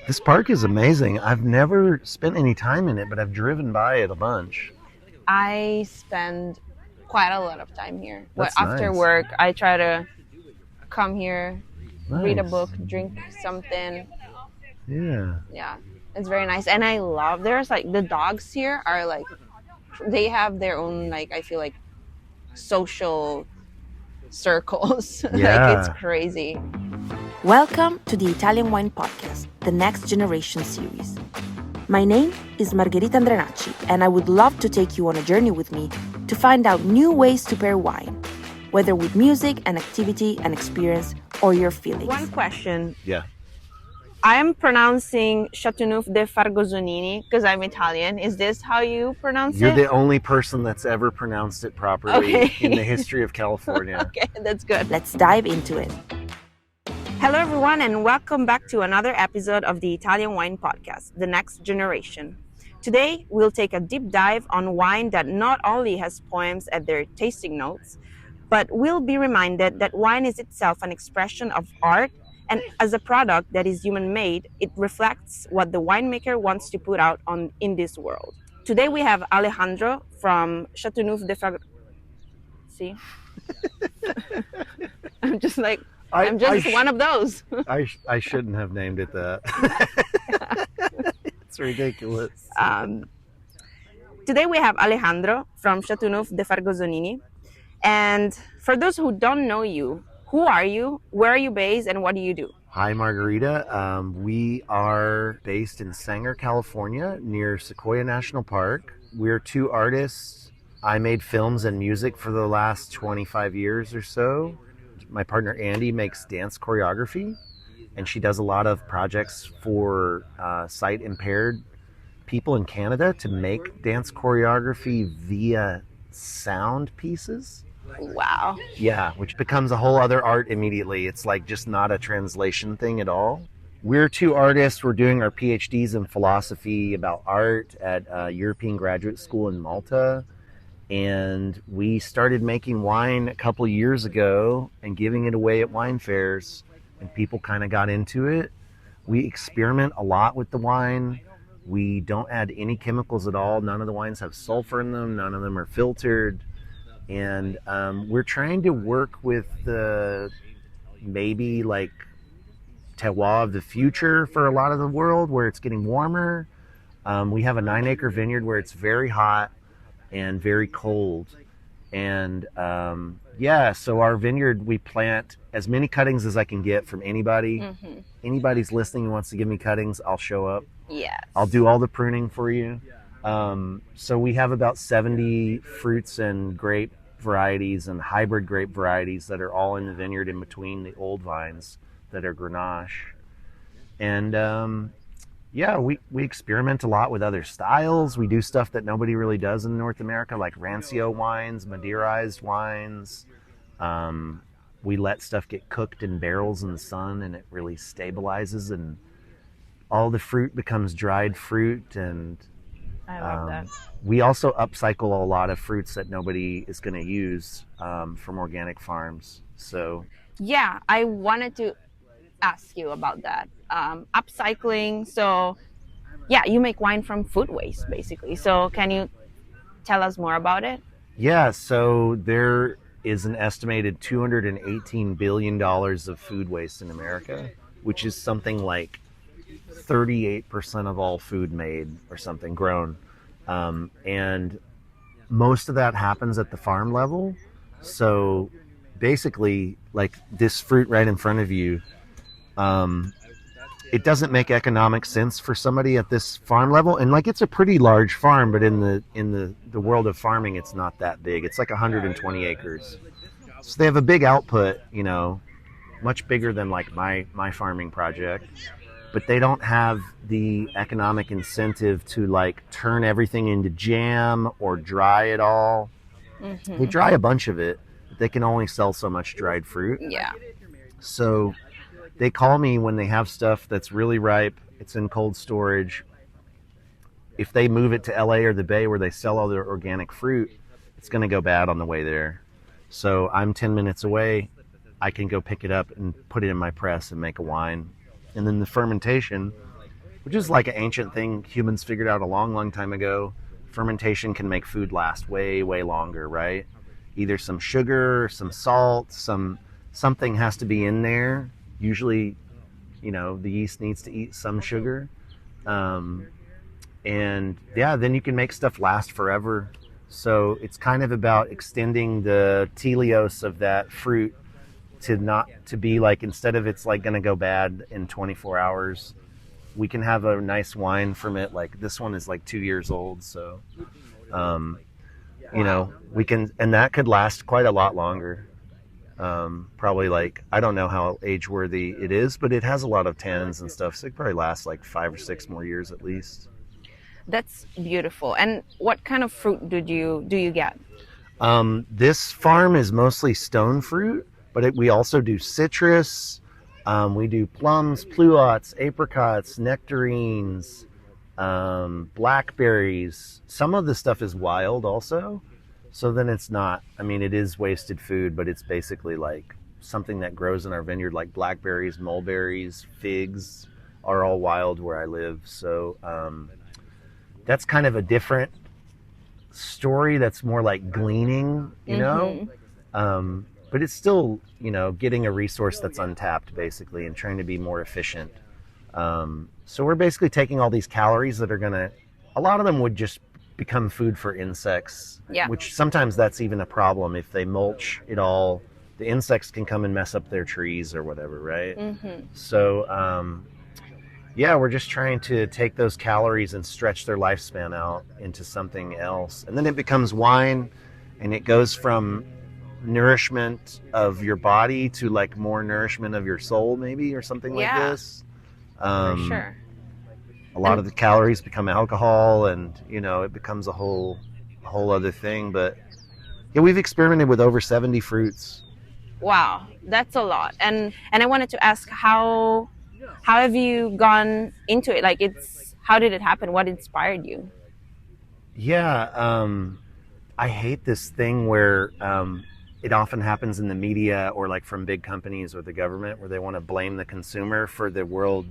This park is amazing. I've never spent any time in it, but I've driven by it a bunch. I spend quite a lot of time here. But That's after nice. work, I try to come here, read a book, Nice. drink something. Yeah. Yeah, it's very nice. And I love, there's like the dogs here are like, they have their own, like, I feel like social circles. Like, it's Yeah. crazy. Welcome to the Italian Wine Podcast, the Next Generation series. My name is Margherita Andrenacci, and I would love to take you on a journey with me to find out new ways to pair wine, whether with music, an activity, an experience, or your feelings. One question. Yeah. I am pronouncing Châteauneuf-du-Fargosonini because I'm Italian. Is this how you pronounce You're it? the only person that's ever pronounced it properly Okay. in the history of California. Okay, that's good. Let's dive into it. Hello, everyone, and welcome back to another episode of the Italian Wine Podcast, The Next Generation. Today, we'll take a deep dive on wine that not only has poems at their tasting notes, but we'll be reminded that wine is itself an expression of art, and as a product that is human-made, it reflects what the winemaker wants to put out in this world. Today, we have Alejandro from Châteauneuf-du-Fargosonini. See? I'm just like, I'm just one of those. I shouldn't have named it that. It's ridiculous. Today we have Alejandro from Châteauneuf-du-Fargosonini. And for those who don't know you, who are you, where are you based, and what do you do? Hi, Margarita. We are based in Sanger, California, near Sequoia National Park. We're two artists. I made films and music for the last 25 years or so. My partner Andy makes dance choreography, and she does a lot of projects for sight impaired people in Canada to make dance choreography via sound pieces. Wow. Yeah, which becomes a whole other art immediately. It's like just not a translation thing at all. We're two artists. We're doing our PhDs in philosophy about art at a European graduate school in Malta. And we started making wine a couple of years ago and giving it away at wine fairs, and people kind of got into it. We experiment a lot with the wine. We don't add any chemicals at all. None of the wines have sulfur in them. None of them are filtered. And we're trying to work with the maybe like terroir of the future for a lot of the world where it's getting warmer. We have a 9-acre vineyard where it's very hot and very cold. And so our vineyard, we plant as many cuttings as I can get from anybody. Mm-hmm. Anybody's listening and wants to give me cuttings, I'll show up. Yes. I'll do all the pruning for you. So we have about 70 fruits and grape varieties and hybrid grape varieties that are all in the vineyard in between the old vines that are Grenache. And we experiment a lot with other styles. We do stuff that nobody really does in North America, like Rancio wines, Madeirized wines. We let stuff get cooked in barrels in the sun, and it really stabilizes, and all the fruit becomes dried fruit. And I love that. we also upcycle a lot of fruits that nobody is going to use from organic farms. So Yeah, I wanted to ask you about that. Upcycling. So, yeah, you make wine from food waste, basically. So, can you tell us more about it? yeah, so there is an estimated $218 billion of food waste in America, which is something like 38% of all food made or something grown. And most of that happens at the farm level. So basically, like this fruit right in front of you, it doesn't make economic sense for somebody at this farm level. And like, it's a pretty large farm, but in the world of farming, it's not that big. It's like 120 acres. So they have a big output, much bigger than like my farming project, but they don't have the economic incentive to like turn everything into jam or dry it all. Mm-hmm. They dry a bunch of it, but they can only sell so much dried fruit. Yeah. So they call me when they have stuff that's really ripe, it's in cold storage. If they move it to LA or the Bay where they sell all their organic fruit, it's going to go bad on the way there. So I'm 10 minutes away. I can go pick it up and put it in my press and make a wine. And then the fermentation which is like an ancient thing humans figured out a long, long time ago. Fermentation can make food last way, way longer, right? Either some sugar, some salt, something has to be in there. Usually, the yeast needs to eat some sugar. And yeah, then you can make stuff last forever. So it's kind of about extending the telos of that fruit to be like, instead of it's like going to go bad in 24 hours, we can have a nice wine from it. Like this one is like 2 years old. So, we can, and that could last quite a lot longer. Probably like, I don't know how age worthy it is, but it has a lot of tannins and stuff. So it probably lasts like 5 or 6 more years at least. That's beautiful. And what kind of fruit do you get? This farm is mostly stone fruit, but we also do citrus. We do plums, pluots, apricots, nectarines, blackberries. Some of the stuff is wild also. So then it's not, it is wasted food, but it's basically like something that grows in our vineyard, like blackberries, mulberries, figs are all wild where I live. So, that's kind of a different story. That's more like gleaning, but it's still, getting a resource that's untapped basically and trying to be more efficient. So we're basically taking all these calories that are a lot of them would just become food for insects, which sometimes that's even a problem. If they mulch it all, the insects can come and mess up their trees or whatever, right? So, we're just trying to take those calories and stretch their lifespan out into something else. And then it becomes wine, and it goes from nourishment of your body to like more nourishment of your soul, maybe, or something like this. For sure. A lot of the calories become alcohol, and, it becomes a whole other thing. But yeah, we've experimented with over 70 fruits. Wow, that's a lot. And I wanted to ask, how have you gone into it? Like, how did it happen? What inspired you? Yeah, I hate this thing where it often happens in the media or like from big companies or the government where they want to blame the consumer for the world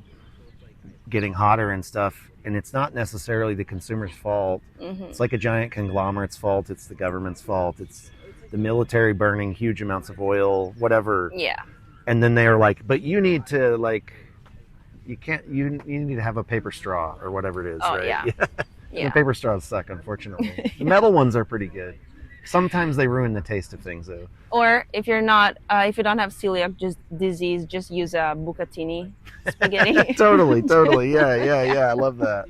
getting hotter and stuff. And it's not necessarily the consumer's fault. It's like a giant conglomerate's fault. It's the government's fault. It's the military burning huge amounts of oil, whatever. Yeah. And then they are like, but you need to you need to have a paper straw or whatever it is, right? Yeah. The paper straws suck, unfortunately. The metal ones are pretty good. Sometimes they ruin the taste of things, though. Or if you don't have celiac disease, just use a bucatini spaghetti. Totally. Yeah. I love that.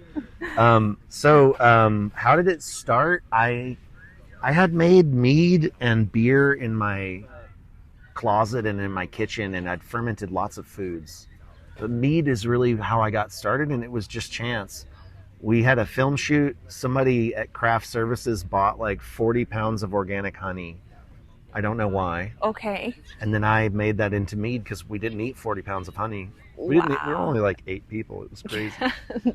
How did it start? I had made mead and beer in my closet and in my kitchen, and I'd fermented lots of foods. But mead is really how I got started, and it was just chance. We had a film shoot. Somebody at Craft Services bought like 40 pounds of organic honey. I don't know why. Okay. And then I made that into mead because we didn't eat 40 pounds of honey. We were only like 8 people. It was crazy.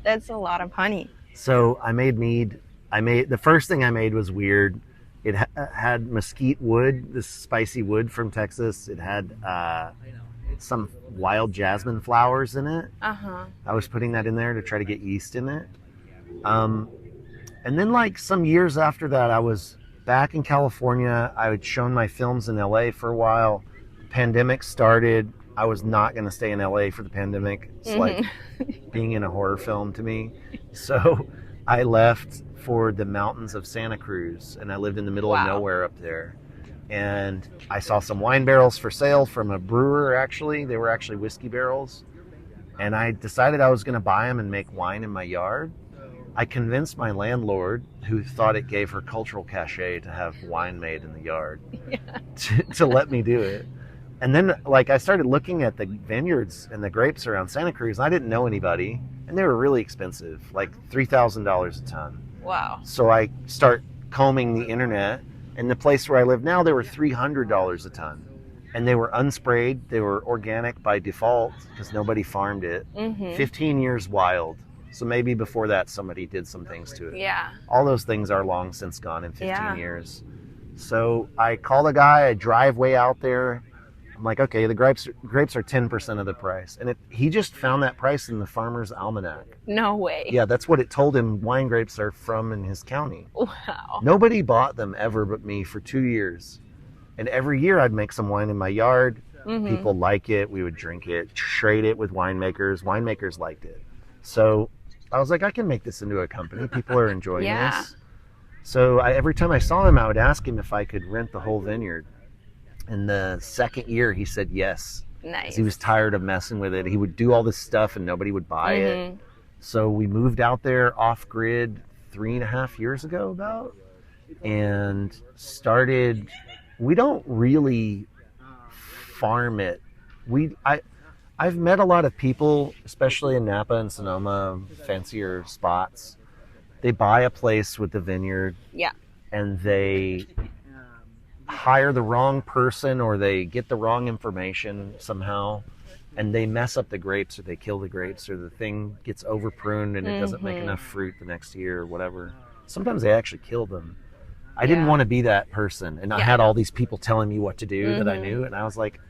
That's a lot of honey. So I made mead. The first thing I made was weird. It had mesquite wood, this spicy wood from Texas. It had some wild jasmine flowers in it. I was putting that in there to try to get yeast in it. And then like some years after that, I was back in California. I had shown my films in LA for a while. The pandemic started. I was not going to stay in LA for the pandemic. It's like being in a horror film to me. So I left for the mountains of Santa Cruz, and I lived in the middle of nowhere up there. And I saw some wine barrels for sale from a brewer, actually. They were actually whiskey barrels. And I decided I was going to buy them and make wine in my yard. I convinced my landlord, who thought it gave her cultural cachet to have wine made in the yard, to let me do it. And then like I started looking at the vineyards and the grapes around Santa Cruz, and I didn't know anybody, and they were really expensive, like $3,000 a ton. Wow. So I start combing the internet, and the place where I live now, they were $300 a ton. And they were unsprayed. They were organic by default because nobody farmed it. 15 years wild. So maybe before that, somebody did some things to it. Yeah. All those things are long since gone in 15 years. So I call the guy, I drive way out there. I'm like, okay, the grapes are 10% of the price. And he just found that price in the Farmer's Almanac. No way. Yeah, that's what it told him wine grapes are from in his county. Wow. Nobody bought them ever but me for 2 years. And every year I'd make some wine in my yard. People like it. We would drink it, trade it with winemakers. Winemakers liked it. So I was like, I can make this into a company. People are enjoying this. So every time I saw him, I would ask him if I could rent the whole vineyard. And the second year, he said yes. Nice. He was tired of messing with it. He would do all this stuff and nobody would buy it. So we moved out there off-grid 3.5 years ago about, and started. We don't really farm it. I've met a lot of people, especially in Napa and Sonoma, fancier spots. They buy a place with the vineyard. Yeah. And they hire the wrong person, or they get the wrong information somehow, and they mess up the grapes, or they kill the grapes, or the thing gets over pruned and it doesn't make enough fruit the next year or whatever. Sometimes they actually kill them. I didn't want to be that person, and I had all these people telling me what to do that I knew, and I was like,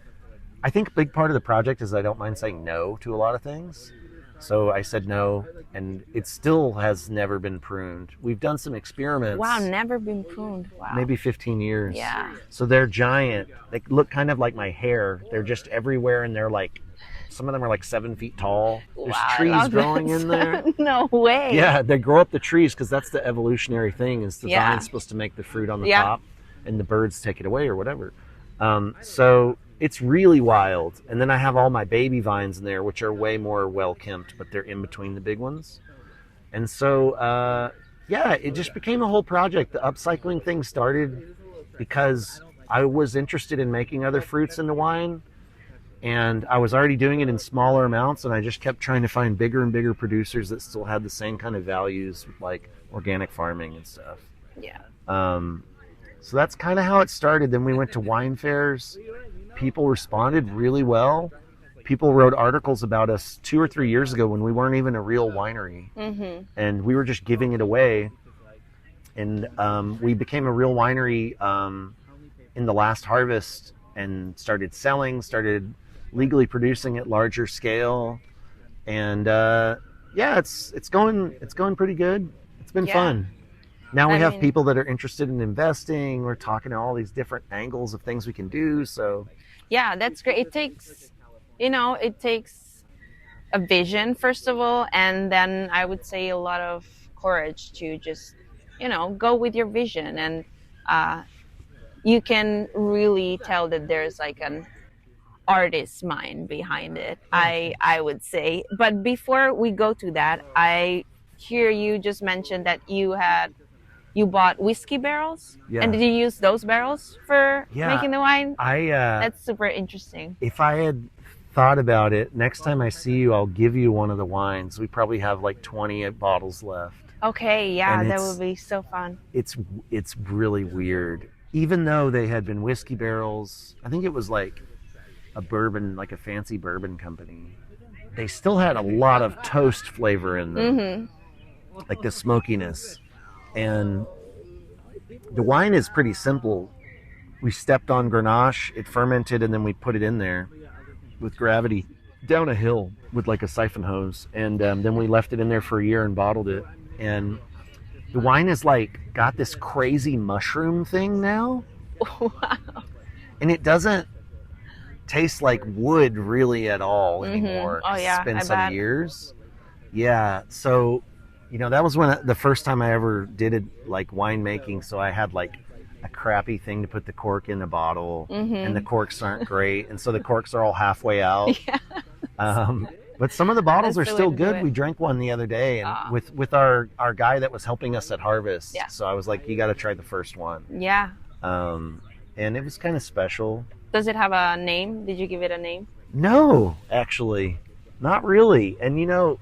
I think a big part of the project is I don't mind saying no to a lot of things. So I said no, and it still has never been pruned. We've done some experiments. Wow, never been pruned. Wow. Maybe 15 years. Yeah. So they're giant. They look kind of like my hair. They're just everywhere, and they're like, some of them are like 7 feet tall. There's trees growing in there. No way. Yeah, they grow up the trees because that's the evolutionary thing, is the vine's supposed to make the fruit on the top, and the birds take it away or whatever. So it's really wild. And then I have all my baby vines in there, which are way more well-kempt, but they're in between the big ones. And so, it just became a whole project. The upcycling thing started because I was interested in making other fruits into wine, and I was already doing it in smaller amounts, and I just kept trying to find bigger and bigger producers that still had the same kind of values, like organic farming and stuff. Yeah. So that's kind of how it started. Then we went to wine fairs. People responded really well. People wrote articles about us 2 or 3 years ago when we weren't even a real winery. And we were just giving it away. And we became a real winery in the last harvest, and started legally producing at larger scale. And it's going pretty good. It's been fun. Now we have people that are interested in investing. We're talking to all these different angles of things we can do. So yeah, that's great. It takes a vision, first of all, and then I would say a lot of courage to just, go with your vision. And you can really tell that there's like an artist's mind behind it, I would say. But before we go to that, I hear you just mentioned that you bought whiskey barrels. Yeah. And did you use those barrels for making the wine? That's super interesting. If I had thought about it, next time I see you, I'll give you one of the wines. We probably have like 20 bottles left. Okay, yeah, that would be so fun. It's really weird. Even though they had been whiskey barrels, I think it was like a bourbon, like a fancy bourbon company, they still had a lot of toast flavor in them, like the smokiness. And the wine is pretty simple. We stepped on Grenache, it fermented, and then we put it in there with gravity down a hill with like a siphon hose. And then we left it in there for a year and bottled it. And the wine is like got this crazy mushroom thing now. Wow. And it doesn't taste like wood really at all anymore. Oh yeah, it's been some years. Yeah, so that was the first time I ever did it, like winemaking. So I had like a crappy thing to put the cork in the bottle, and the corks aren't great, and so the corks are all halfway out. But some of the bottles are still good. We drank one the other day, and with our guy that was helping us at harvest. Yeah. So I was like, you got to try the first one. Yeah. And it was kind of special. Does it have a name? Did you give it a name? No, actually, not really. And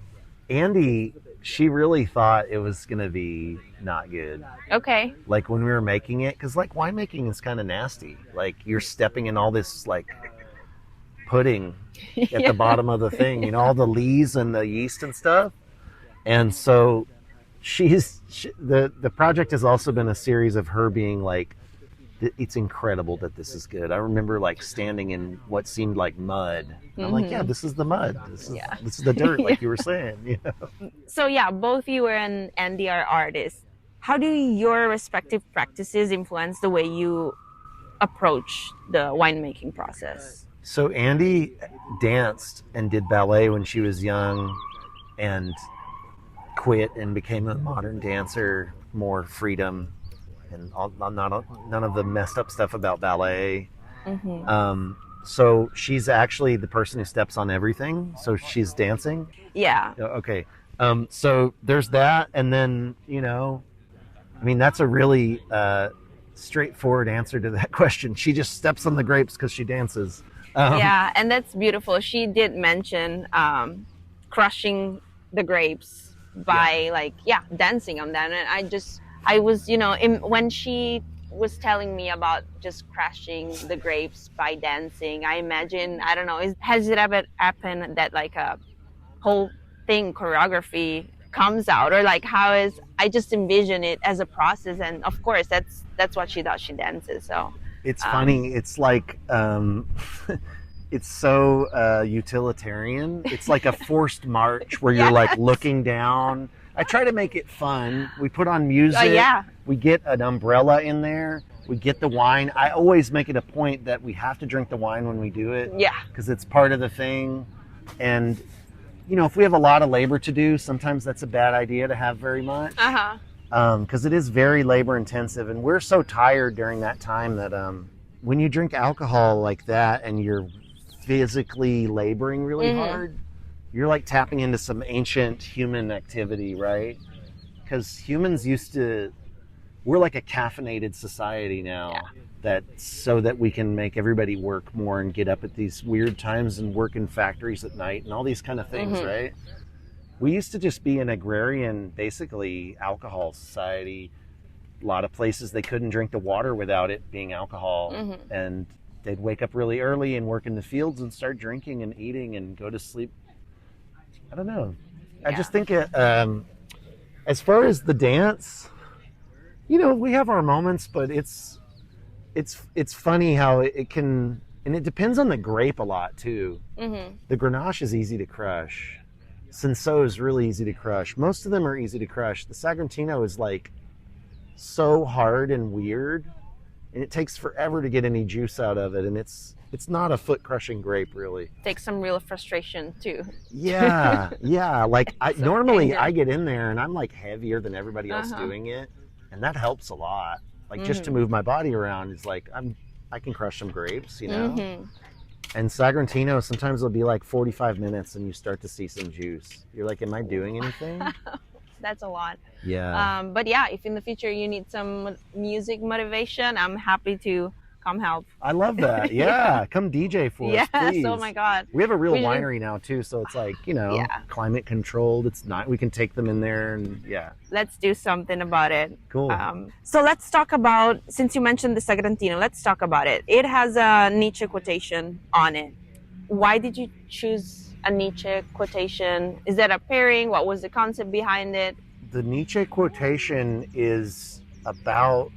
Andy, she really thought it was going to be not good. Okay. Like when we were making it, because like winemaking is kind of nasty. Like you're stepping in all this like pudding at the bottom of the thing, all the lees and the yeast and stuff. And so the project has also been a series of her being like it's incredible that this is good. I remember like standing in what seemed like mud. And I'm like, yeah, this is the mud. This is the dirt, like you were saying. You know? So yeah, both you and Andy are artists. How do your respective practices influence the way you approach the winemaking process? So Andy danced and did ballet when she was young and quit and became a modern dancer, more freedom and none of the messed up stuff about ballet. So she's actually the person who steps on everything. So she's dancing. Yeah. Okay. So there's that. And then, you know, I mean, that's a really straightforward answer to that question. She just steps on the grapes because she dances. Yeah, and that's beautiful. She did mention crushing the grapes by dancing on them. And I was, you know, when she was telling me about just crushing the grapes by dancing, I imagine, I don't know, has it ever happened that like a whole thing, choreography comes out, or like I just envision it as a process, and of course that's what she does. She dances. So it's funny. It's like it's so utilitarian. It's like a forced march where you're like looking down. I try to make it fun. We put on music. We get an umbrella in there. We get the wine. I always make it a point that we have to drink the wine when we do it. Yeah. Because it's part of the thing. And you know, if we have a lot of labor to do, sometimes that's a bad idea to have very much. Because it is very labor intensive, and we're so tired during that time that when you drink alcohol like that and you're physically laboring really hard, you're like tapping into some ancient human activity, right? Because humans we're like a caffeinated society now. So that we can make everybody work more and get up at these weird times and work in factories at night and all these kind of things, right? We used to just be an agrarian, basically alcohol society. A lot of places they couldn't drink the water without it being alcohol. And they'd wake up really early and work in the fields and start drinking and eating and go to sleep. I don't know. I just think as far as the dance, you know, we have our moments, but it's funny how it can, and it depends on the grape a lot too. The Grenache is easy to crush. Cinsault is really easy to crush. Most of them are easy to crush. The Sagrantino is like so hard and weird, and it takes forever to get any juice out of it. And it's not a foot crushing grape, really. Takes some real frustration too. Yeah. Like normally I get in there and I'm like heavier than everybody else doing it, and that helps a lot. Like just to move my body around is like I can crush some grapes, you know. And Sagrantino, sometimes it'll be like 45 minutes and you start to see some juice. You're like, am I doing anything? That's a lot. Yeah. But yeah, if in the future you need some music motivation, I'm happy to come help. I love that. Yeah. Come DJ for us, please. Oh my God. We have a real winery now too, so it's like, you know, climate controlled. It's not, we can take them in there and let's do something about it. Cool. So let's talk about, since you mentioned the Sagrantino, let's talk about it. It has a Nietzsche quotation on it. Why did you choose a Nietzsche quotation? Is that a pairing? What was the concept behind it? The Nietzsche quotation is about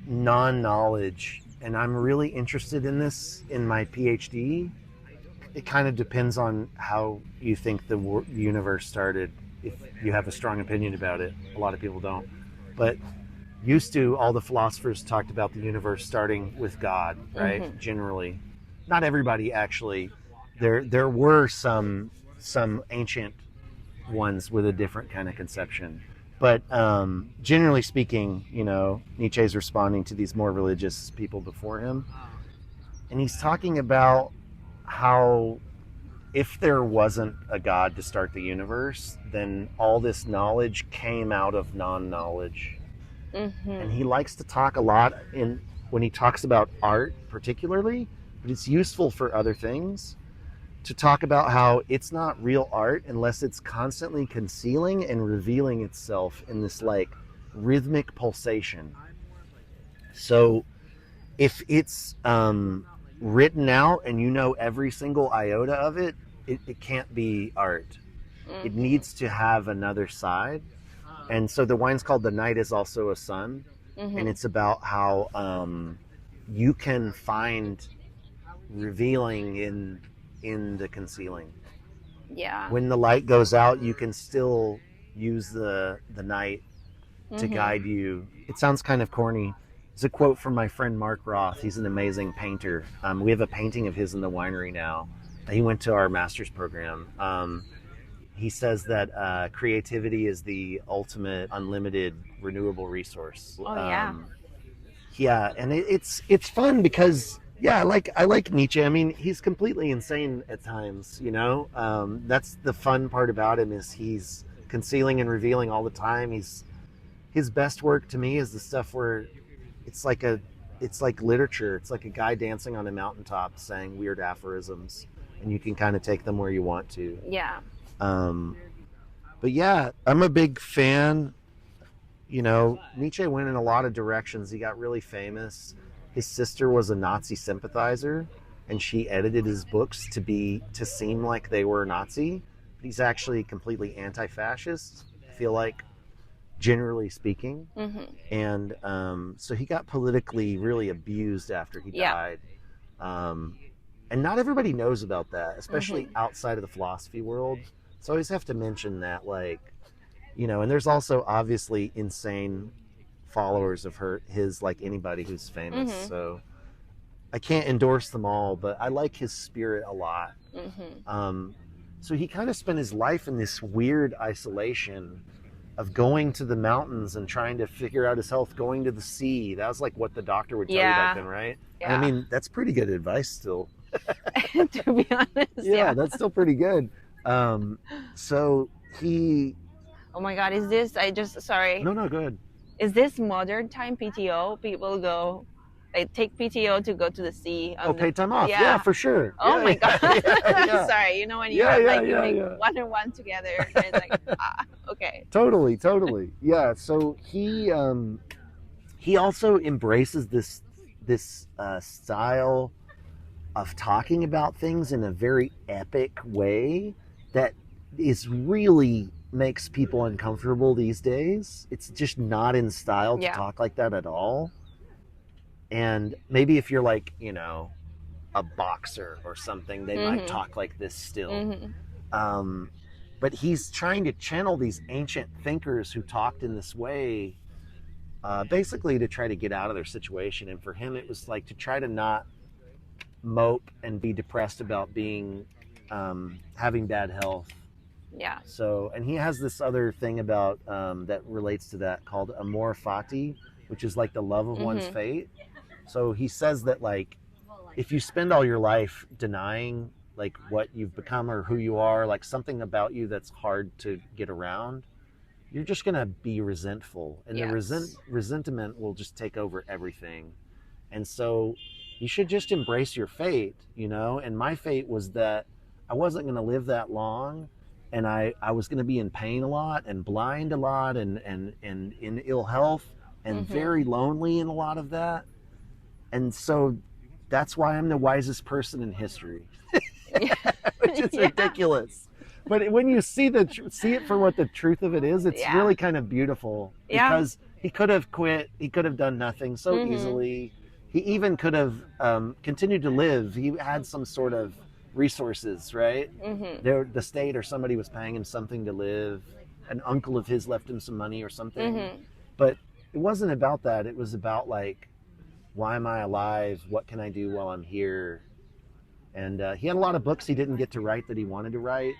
non-knowledge, and I'm really interested in this in my PhD. It kind of depends on how you think the universe started. If you have a strong opinion about it, a lot of people don't. But used to, all the philosophers talked about the universe starting with God, right? Generally, not everybody actually. There were some ancient ones with a different kind of conception. But generally speaking, you know, Nietzsche's responding to these more religious people before him. And he's talking about how if there wasn't a God to start the universe, then all this knowledge came out of non-knowledge. And he likes to talk a lot when he talks about art particularly, but it's useful for other things, to talk about how it's not real art unless it's constantly concealing and revealing itself in this like rhythmic pulsation. So if it's written out and you know every single iota of it, it can't be art. It needs to have another side. And so the wine's called The Night is Also a Sun. and it's about how you can find revealing in the concealing. Yeah. When the light goes out, you can still use the night to guide you. It sounds kind of corny. It's a quote from my friend Mark Roth. He's an amazing painter. We have a painting of his in the winery now. He went to our master's program. He says that creativity is the ultimate unlimited renewable resource. Oh, yeah. Yeah, and it's fun because I like Nietzsche. I mean, he's completely insane at times, you know. That's the fun part about him, is he's concealing and revealing all the time. His best work to me is the stuff where it's like literature. It's like a guy dancing on a mountaintop saying weird aphorisms, and you can kind of take them where you want to. Yeah. But yeah, I'm a big fan. You know, Nietzsche went in a lot of directions. He got really famous. His sister was a Nazi sympathizer, and she edited his books to seem like they were Nazi. He's actually completely anti-fascist, I feel like, generally speaking. And so he got politically really abused after he died. And not everybody knows about that, especially outside of the philosophy world. So I always have to mention that, like, you know, and there's also obviously insane followers of his, like anybody who's famous. So I can't endorse them all, but I like his spirit a lot. So he kind of spent his life in this weird isolation of going to the mountains and trying to figure out his health, going to the sea. That was like what the doctor would tell you back then, right? Yeah. I mean, that's pretty good advice still. To be honest. Yeah, that's still pretty good. So he... Oh my God, is this, sorry. No, good. Is this modern time PTO? People go, they take PTO to go to the sea. Paid time off. Yeah, for sure. Oh my God. Yeah. Sorry, you know when you make one and one together, and it's like, okay. Totally. Yeah, so he also embraces this style of talking about things in a very epic way that is really makes people uncomfortable these days. It's just not in style to talk like that at all. And maybe if you're like, you know, a boxer or something, they might talk like this still. But he's trying to channel these ancient thinkers who talked in this way, basically to try to get out of their situation. And for him, it was like to try to not mope and be depressed about being having bad health. Yeah. So, and he has this other thing about that relates to that called amor fati, which is like the love of one's fate. So he says that, like, if you spend all your life denying like what you've become or who you are, like something about you that's hard to get around, you're just gonna be resentful, and the resentment will just take over everything. And so you should just embrace your fate, you know. And my fate was that I wasn't gonna live that long. And I was going to be in pain a lot and blind a lot and in ill health and very lonely in a lot of that. And so that's why I'm the wisest person in history, which is ridiculous. But when you see it for what the truth of it is, it's really kind of beautiful, because he could have quit. He could have done nothing so easily. He even could have continued to live. He had some sort of resources, right? The state or somebody was paying him something to live. An uncle of his left him some money or something. But it wasn't about that. It was about, like, why am I alive? What can I do while I'm here? And he had a lot of books he didn't get to write that he wanted to write.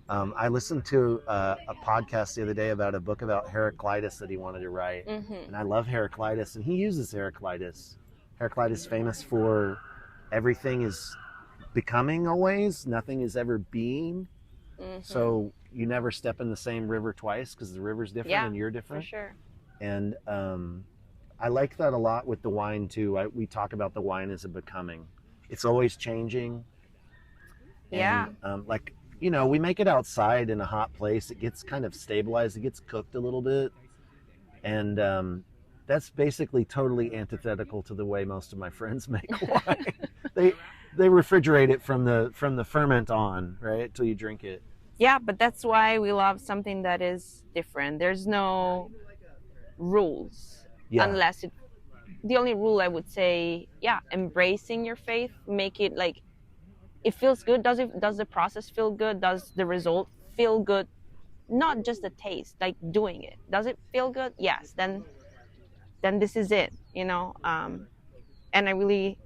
I listened to a podcast the other day about a book about Heraclitus that he wanted to write. And I love Heraclitus, and he uses Heraclitus. Heraclitus is famous for everything is becoming always, nothing is ever being. So you never step in the same river twice, because the river's different and you're different. For sure. And I like that a lot with the wine too. We talk about the wine as a becoming. It's always changing. And, like, you know, we make it outside in a hot place. It gets kind of stabilized. It gets cooked a little bit. And that's basically totally antithetical to the way most of my friends make wine. They refrigerate it from the ferment on, right, till you drink it. Yeah, but that's why we love something that is different. There's no rules. Yeah. unless the only rule I would say, embracing your faith, make it like it feels good. Does the process feel good? Does the result feel good? Not just the taste, like doing it. Does it feel good? Yes. Then this is it, and I really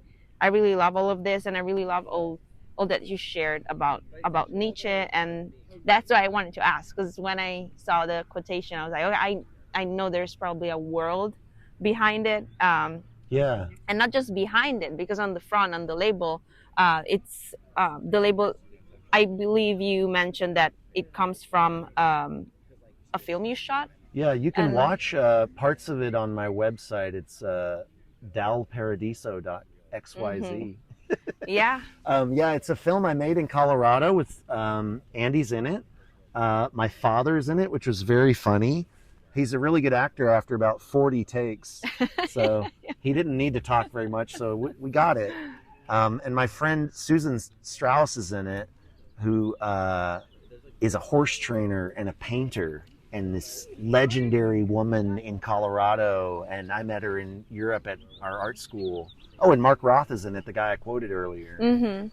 love all of this, and I really love all that you shared about Nietzsche, and that's why I wanted to ask, because when I saw the quotation, I was like, okay, I know there's probably a world behind it, Yeah. and not just behind it, because on the front, on the label, it's the label. I believe you mentioned that it comes from a film you shot. Yeah, you can And watch parts of it on my website. It's dalparadiso.xyz. yeah, Yeah, it's a film I made in Colorado with Andy's in it. My father's in it, which was very funny. He's a really good actor after about 40 takes. So he didn't need to talk very much, so we got it. And my friend Susan Strauss is in it, who is a horse trainer and a painter, and this legendary woman in Colorado. And I met her in Europe at our art school. Oh, and Mark Roth is in it, the guy I quoted earlier.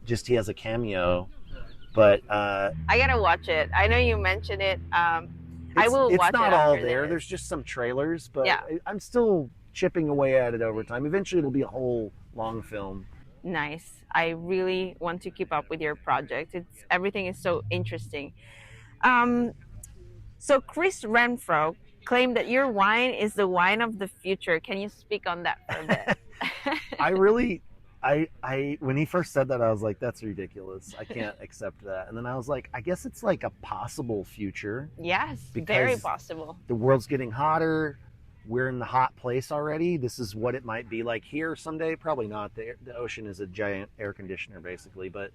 Just he has a cameo. But I gotta watch it. I know you mentioned it. I will watch it. It's not all after there. this. There's just some trailers, but Yeah. I'm still chipping away at it over time. Eventually, it'll be a whole long film. Nice. I really want to keep up with your project. Everything is so interesting. So Chris Renfro claimed that your wine is the wine of the future. Can you speak on that for a bit? I when he first said that, I was like, that's ridiculous. I can't accept that. And then I was like, I guess it's like a possible future. Yes, Because very possible. The world's getting hotter. We're in the hot place already. This is what it might be like here someday. Probably not. The ocean is a giant air conditioner, basically. But,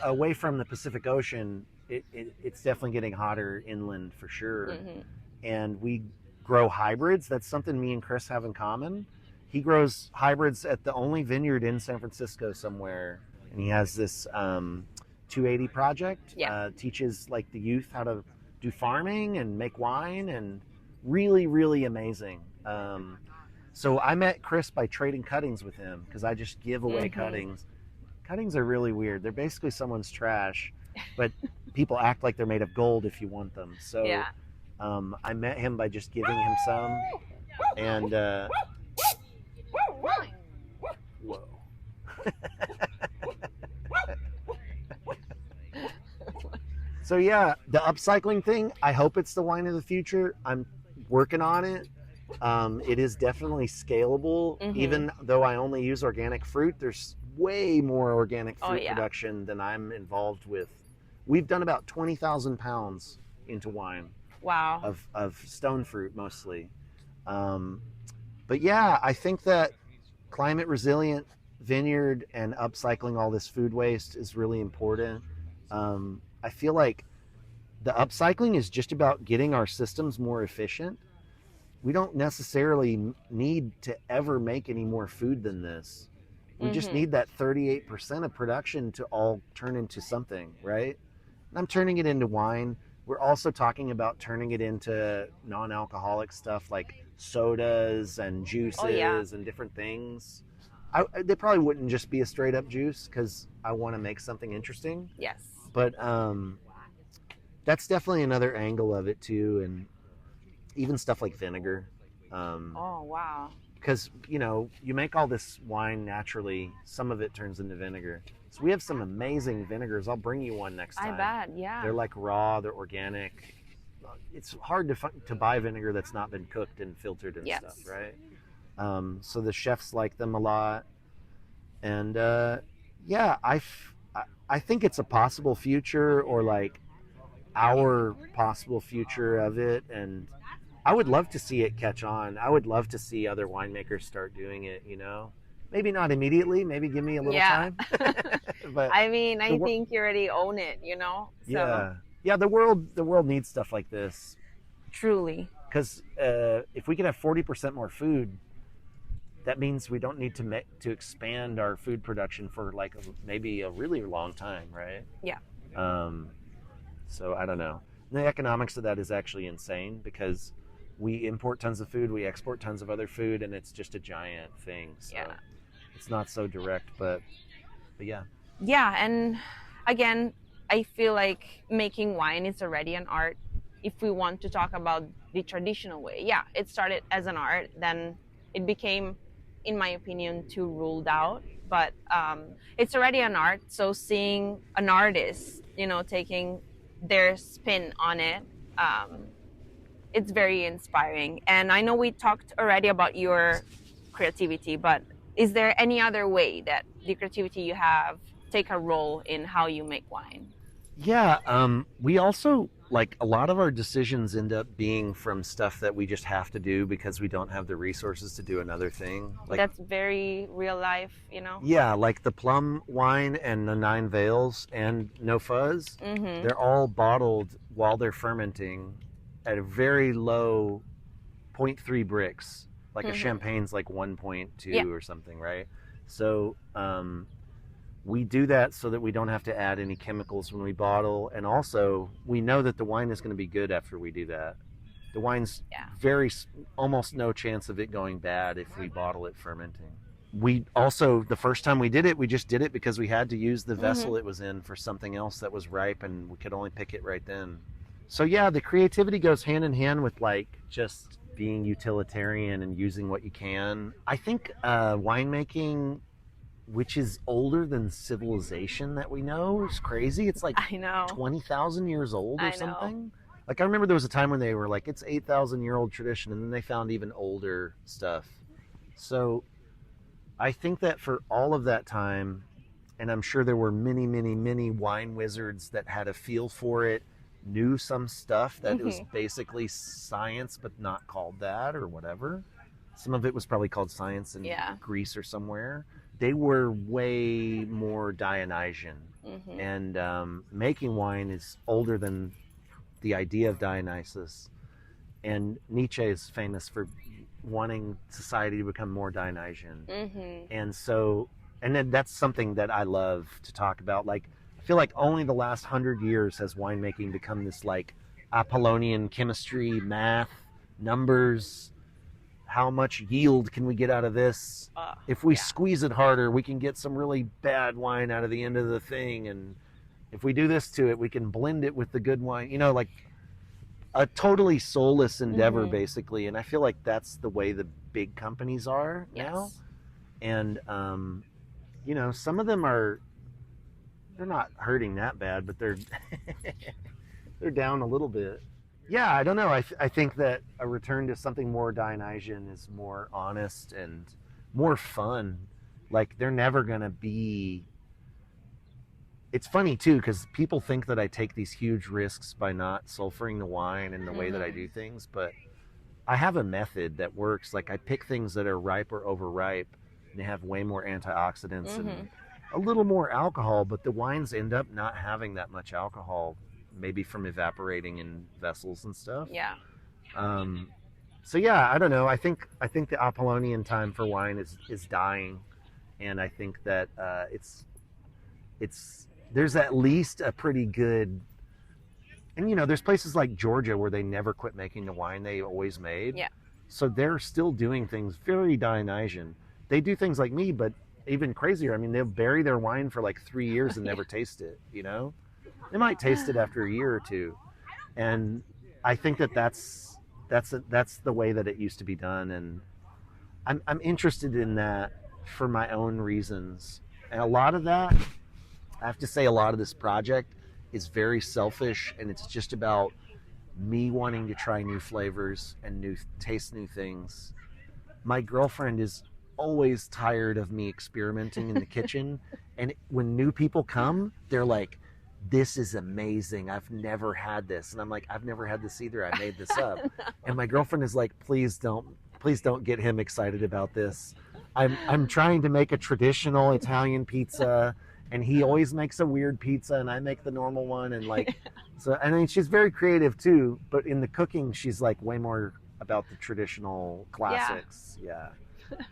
away from the Pacific Ocean, it's definitely getting hotter inland for sure. Mm-hmm. And we grow hybrids. That's something me and Chris have in common. He grows hybrids at the only vineyard in San Francisco somewhere. And he has this 280 project. Yeah. Teaches like the youth how to do farming and make wine, and really, really amazing. So I met Chris by trading cuttings with him, because I just give away cuttings. Cuttings are really weird. They're basically someone's trash, but people act like they're made of gold if you want them. So Yeah. I met him by just giving him some, and whoa. So yeah, the upcycling thing, I hope it's the wine of the future. I'm working on it. It is definitely scalable. Even though I only use organic fruit, there's way more organic fruit production than I'm involved with. We've done about 20,000 pounds into wine. Wow. Of stone fruit mostly. But yeah, I think that climate resilient vineyard and upcycling all this food waste is really important. I feel like the upcycling is just about getting our systems more efficient. We don't necessarily need to ever make any more food than this. We just need that 38% of production to all turn into something, right? And I'm turning it into wine. We're also talking about turning it into non-alcoholic stuff like sodas and juices and different things. They probably wouldn't just be a straight up juice, because I want to make something interesting. Yes. But that's definitely another angle of it too, and even stuff like vinegar. Oh, wow. Because, you make all this wine naturally, some of it turns into vinegar. So we have some amazing vinegars. I'll bring you one next time. I bet, yeah. They're like raw, they're organic. It's hard to buy vinegar that's not been cooked and filtered and stuff, right? So the chefs like them a lot. And I think it's a possible future, or like our possible future of it. And I would love to see it catch on. I would love to see other winemakers start doing it, Maybe not immediately, maybe give me a little time. But I mean, I think you already own it, So. Yeah, the world needs stuff like this. Truly. Because if we could have 40% more food, that means we don't need to expand our food production for like maybe a really long time, right? Yeah. So I don't know. And the economics of that is actually insane, because we import tons of food, we export tons of other food, and it's just a giant thing. So Yeah. it's not so direct, but yeah. Yeah, and again, I feel like making wine is already an art. If we want to talk about the traditional way, yeah, it started as an art, then it became, in my opinion, too ruled out. But it's already an art, so seeing an artist, taking their spin on it, it's very inspiring. And I know we talked already about your creativity, but is there any other way that the creativity you have take a role in how you make wine? Yeah, we also, like, a lot of our decisions end up being from stuff that we just have to do because we don't have the resources to do another thing. Like, That's very real life, yeah, like the plum wine and the 9 Veils and No Fuzz, Mm-hmm. they're all bottled while they're fermenting at a very low 0.3 bricks. Like a champagne's like 1.2 or something, right? So we do that so that we don't have to add any chemicals when we bottle, and also we know that the wine is going to be good after we do that. The wine's almost no chance of it going bad if we bottle it fermenting. We also, the first time we did it, we just did it because we had to use the vessel it was in for something else that was ripe, and we could only pick it right then. So yeah, the creativity goes hand in hand with like just being utilitarian and using what you can. I think winemaking, which is older than civilization that we know, is crazy. It's like I know. 20,000 years old or I know. something. Like, I remember there was a time when they were like, it's 8,000-year-old tradition, and then they found even older stuff. So I think that for all of that time, and I'm sure there were many, many, many wine wizards that had a feel for it, knew some stuff that was basically science but not called that or whatever. Some of it was probably called science in Greece or somewhere. They were way more Dionysian. And making wine is older than the idea of Dionysus. And Nietzsche is famous for wanting society to become more Dionysian. And so, and then that's something that I love to talk about. Like, I feel like only the last 100 years has winemaking become this like Apollonian chemistry, math, numbers. How much yield can we get out of this? If we squeeze it harder, we can get some really bad wine out of the end of the thing. And if we do this to it, we can blend it with the good wine. Like a totally soulless endeavor, basically. And I feel like that's the way the big companies are now. And, some of them they're not hurting that bad, but they're down a little bit. Yeah, I don't know. I think that a return to something more Dionysian is more honest and more fun. Like, they're never going to be... It's funny, too, because people think that I take these huge risks by not sulfuring the wine and the way that I do things, but I have a method that works. Like, I pick things that are ripe or overripe, and they have way more antioxidants and a little more alcohol, but the wines end up not having that much alcohol, maybe from evaporating in vessels and stuff. Yeah. So yeah, I don't know. I think the Apollonian time for wine is dying, and I think that there's at least a pretty good, and there's places like Georgia where they never quit making the wine they always made. Yeah. So they're still doing things very Dionysian. They do things like me, but even crazier. I mean, they'll bury their wine for like 3 years and never taste it. They might taste it after a year or two, and I think that's the way that it used to be done, and I'm interested in that for my own reasons. And a lot of that, I have to say, a lot of this project is very selfish, and it's just about me wanting to try new flavors and taste new things. My girlfriend is always tired of me experimenting in the kitchen, and when new people come, they're like, this is amazing, I've never had this, and I'm like, I've never had this either, I made this up. And my girlfriend is like, please don't get him excited about this. I'm trying to make a traditional Italian pizza, and he always makes a weird pizza, and I make the normal one, and like, so, I mean, she's very creative too, but in the cooking she's like way more about the traditional classics. Yeah.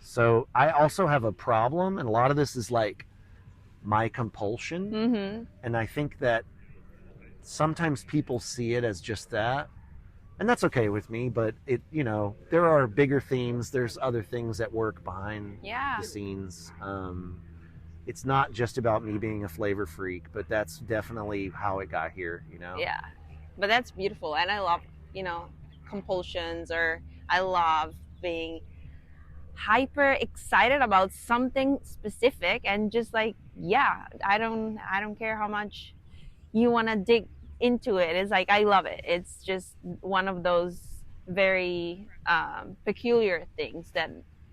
So I also have a problem, and a lot of this is like my compulsion. And I think that sometimes people see it as just that, and that's okay with me. But there are bigger themes. There's other things that work behind the scenes. It's not just about me being a flavor freak, but that's definitely how it got here. Yeah, but that's beautiful, and I love compulsions, or I love being hyper excited about something specific, and just like, I don't care how much you want to dig into it. It's like, I love it. It's just one of those very peculiar things that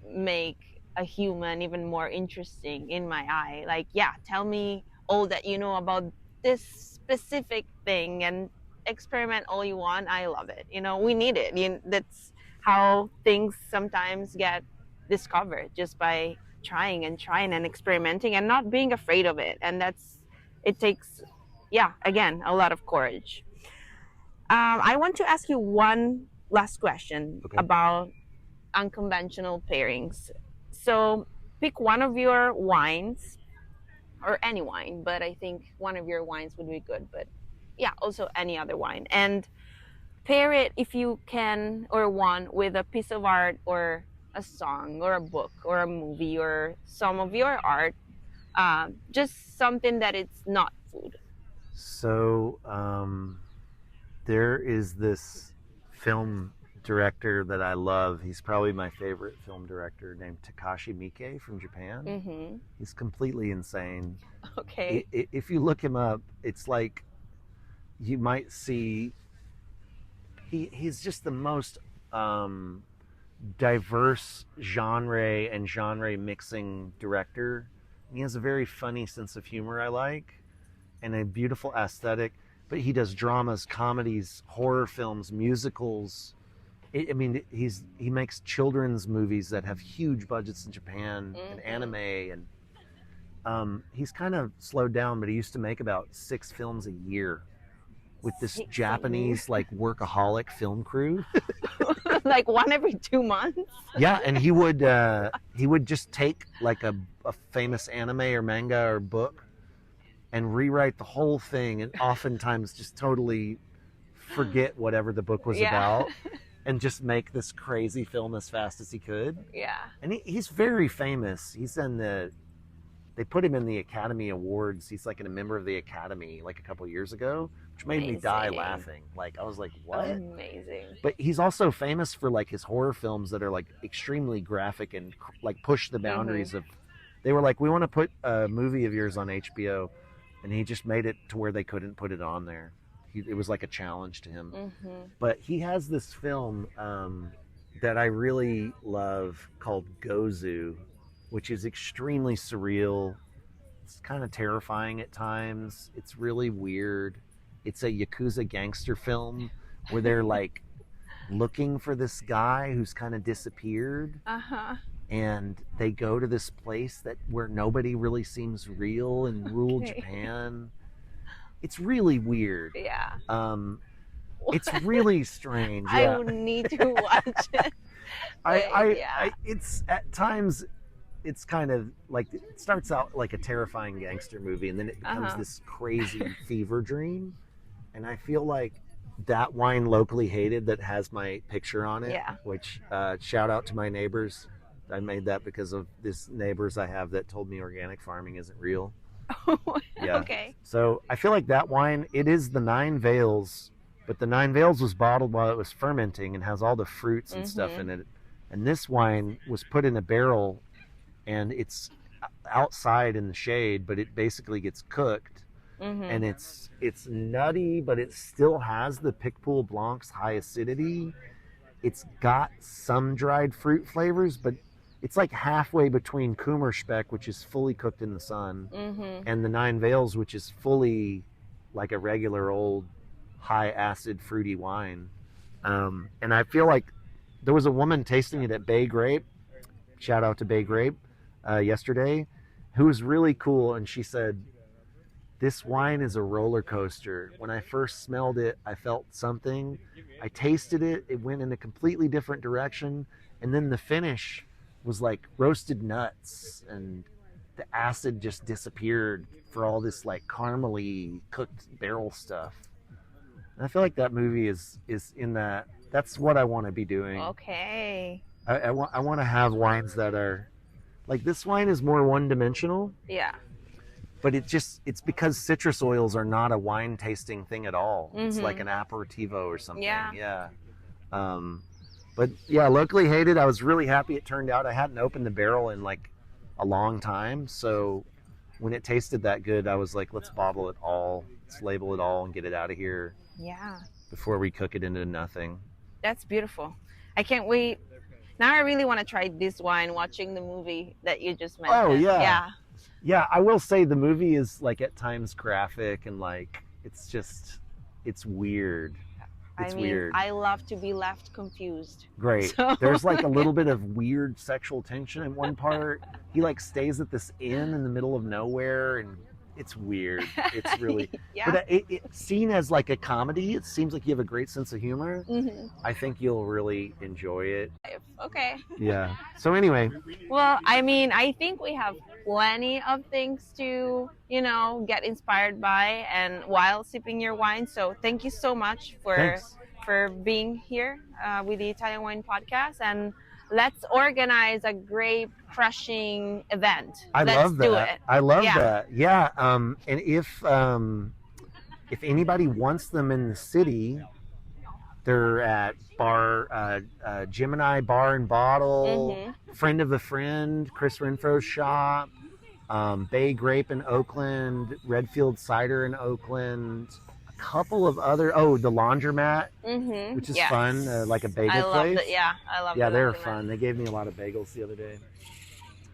make a human even more interesting in my eye. Like, tell me all that you know about this specific thing and experiment all you want. I love it. We need it. That's how things sometimes get discovered, just by trying and experimenting and not being afraid of it. And it takes, again, a lot of courage. I want to ask you one last question about unconventional pairings. So pick one of your wines, or any wine, but I think one of your wines would be good, but also any other wine, and pair it, if you can or want, with a piece of art, or a song, or a book, or a movie, or some of your art, just something that it's not food. So there is this film director that I love. He's probably my favorite film director, named Takashi Miike from Japan. Mm-hmm. He's completely insane. Okay. If you look him up, it's like you might see he's just the most diverse genre mixing director. He has a very funny sense of humor I like, and a beautiful aesthetic. But he does dramas, comedies, horror films, musicals. He makes children's movies that have huge budgets in Japan, and anime, and he's kind of slowed down, but he used to make about 6 films a year with this Japanese like workaholic film crew. Like one every 2 months. Yeah, and he would just take like a famous anime or manga or book and rewrite the whole thing, and oftentimes just totally forget whatever the book was about, and just make this crazy film as fast as he could. Yeah. And he's very famous. They put him in the Academy Awards. He's like a member of the Academy like a couple years ago, which made me die laughing. Like, I was like, what? Amazing. But he's also famous for like his horror films that are like extremely graphic and like push the boundaries of. They were like, we want to put a movie of yours on HBO, and he just made it to where they couldn't put it on there. It was like a challenge to him. But he has this film that I really love called Gozu, which is extremely surreal. It's kind of terrifying at times. It's really weird. It's a Yakuza gangster film where they're like looking for this guy who's kind of disappeared. And they go to this place where nobody really seems real in rural Japan. It's really weird. Yeah. It's really strange. I would need to watch it. It's at times, it's kind of like, it starts out like a terrifying gangster movie, and then it becomes this crazy fever dream. And I feel like that wine, Locally Hated, that has my picture on it, which shout out to my neighbors. I made that because of this neighbors I have that told me organic farming isn't real. Okay. So I feel like that wine, it is the Nine Veils, but the Nine Veils was bottled while it was fermenting and has all the fruits and stuff in it. And this wine was put in a barrel, and it's outside in the shade, but it basically gets cooked. And it's nutty, but it still has the Picpoul Blanc's high acidity. It's got some dried fruit flavors, but it's like halfway between Kummerspeck, which is fully cooked in the sun, and the Nine Veils, which is fully like a regular old high acid fruity wine. And I feel like there was a woman tasting it at Bay Grape, shout out to Bay Grape, yesterday, who was really cool. And she said, this wine is a roller coaster. When I first smelled it, I felt something. I tasted it. It went in a completely different direction. And then the finish was like roasted nuts, and the acid just disappeared for all this like caramely cooked barrel stuff. And I feel like that movie is in that That's what I want to be doing. Okay. I want to have wines that are like this wine is more one-dimensional, Yeah. but it's because citrus oils are not a wine tasting thing at all. It's like an aperitivo or something. Yeah. But yeah, locally hated. I was really happy it turned out. I hadn't opened the barrel in like a long time, so when it tasted that good, I was like, let's bottle it all, let's label it all, and get it out of here. Yeah. Before we cook it into nothing. That's beautiful. I can't wait. Now I really want to try this wine watching the movie that you just mentioned. Oh, yeah. Yeah. Yeah, I will say the movie is like at times graphic and like it's weird. It's weird. I love to be left confused. Great. So. There's like a little bit of weird sexual tension in one part. He like stays at this inn in the middle of nowhere and it's weird. It's really, yeah. But it's seen as like a comedy. It seems like you have a great sense of humor. I think you'll really enjoy it. Okay. Yeah. So anyway. Well, I mean, I think we have plenty of things to, get inspired by and while sipping your wine. So thank you so much for being here with the Italian Wine Podcast, and let's organize a grape crushing event. Let's love that. Do it. I love that. Yeah. And if anybody wants them in the city, they're at Gemini Bar and Bottle, Friend of a Friend, Chris Renfro's shop, Bay Grape in Oakland, Redfield Cider in Oakland, a couple of other, the Laundromat, which is fun, like a bagel place. I love Yeah, they're fun. They gave me a lot of bagels the other day.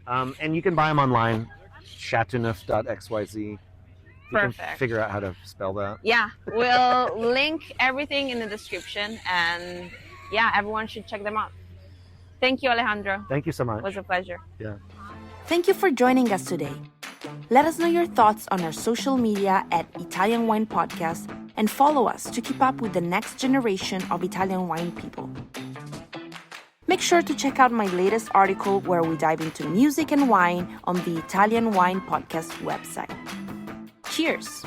And you can buy them online, Châteauneuf.xyz. You Perfect. can figure out how to spell that. Yeah, we'll link everything in the description, and everyone should check them out. Thank you, Alejandro. Thank you so much. It was a pleasure. Yeah. Thank you for joining us today. Let us know your thoughts on our social media at Italian Wine Podcast and follow us to keep up with the next generation of Italian wine people. Make sure to check out my latest article where we dive into music and wine on the Italian Wine Podcast website. Cheers!